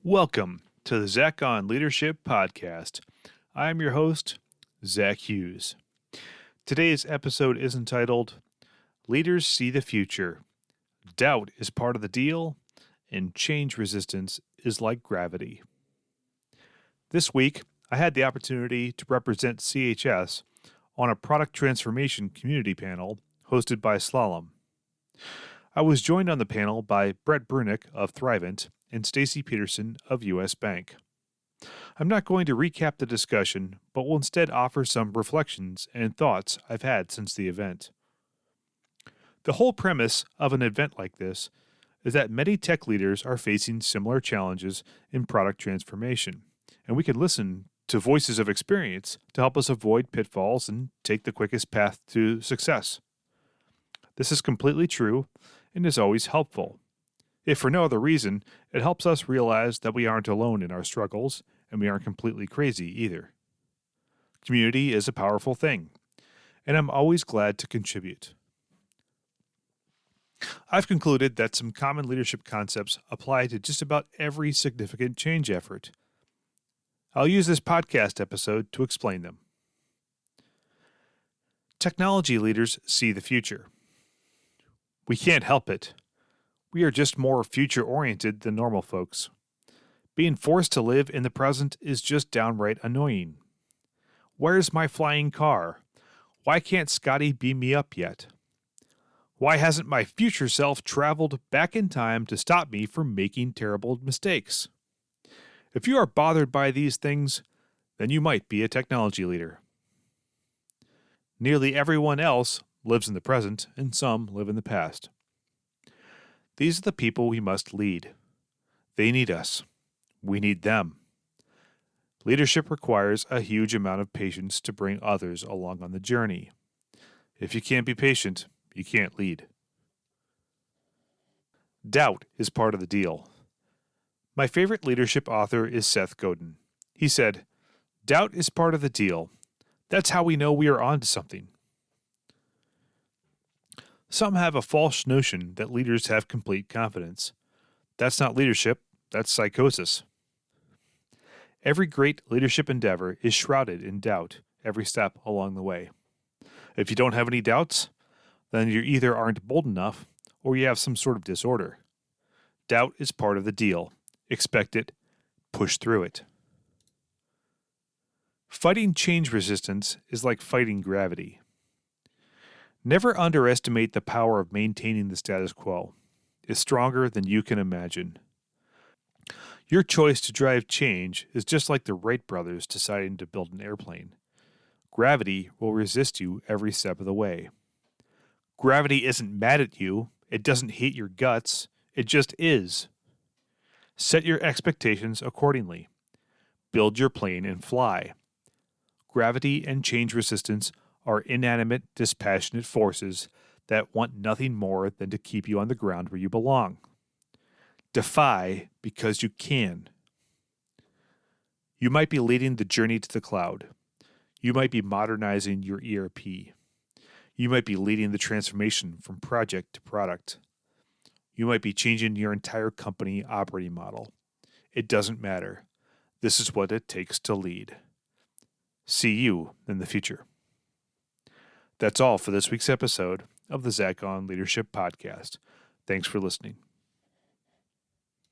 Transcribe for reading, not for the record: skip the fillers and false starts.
Welcome to the Zach on Leadership Podcast. I'm your host, Zach Hughes. Today's episode is entitled, Leaders See the Future. Doubt is part of the deal, and change resistance is like gravity. This week, I had the opportunity to represent CHS on a product transformation community panel hosted by Slalom. I was joined on the panel by Brunick of Thrivent and Stacie Peterson of U.S. Bank. I'm not going to recap the discussion, but will instead offer some reflections and thoughts I've had since the event. The whole premise of an event like this is that many tech leaders are facing similar challenges in product transformation, and we can listen to voices of experience to help us avoid pitfalls and take the quickest path to success. This is completely true and is always helpful. If for no other reason, it helps us realize that we aren't alone in our struggles, and we aren't completely crazy either. Community is a powerful thing, and I'm always glad to contribute. I've concluded that some common leadership concepts apply to just about every significant change effort. I'll use this podcast episode to explain them. Technology leaders see the future. We can't help it. We are just more future-oriented than normal folks. Being forced to live in the present is just downright annoying. Where's my flying car? Why can't Scotty beam me up yet? Why hasn't my future self traveled back in time to stop me from making terrible mistakes? If you are bothered by these things, then you might be a technology leader. Nearly everyone else lives in the present, and some live in the past. These are the people we must lead. They need us. We need them. Leadership requires a huge amount of patience to bring others along on the journey. If you can't be patient, you can't lead. Doubt is part of the deal. My favorite leadership author is Seth Godin. He said, "Doubt is part of the deal. That's how we know we are on to something." Some have a false notion that leaders have complete confidence. That's not leadership, that's psychosis. Every great leadership endeavor is shrouded in doubt every step along the way. If you don't have any doubts, then you either aren't bold enough or you have some sort of disorder. Doubt is part of the deal. Expect it, push through it. Fighting change resistance is like fighting gravity. Never underestimate the power of maintaining the status quo. It's stronger than you can imagine. Your choice to drive change is just like the Wright brothers deciding to build an airplane. Gravity will resist you every step of the way. Gravity isn't mad at you. It doesn't hate your guts. It just is. Set your expectations accordingly. Build your plane and fly. Gravity and change resistance are inanimate, dispassionate forces that want nothing more than to keep you on the ground where you belong. Defy because you can. You might be leading the journey to the cloud. You might be modernizing your ERP. You might be leading the transformation from project to product. You might be changing your entire company operating model. It doesn't matter. This is what it takes to lead. See you in the future. That's all for this week's episode of the Zach on Leadership Podcast. Thanks for listening.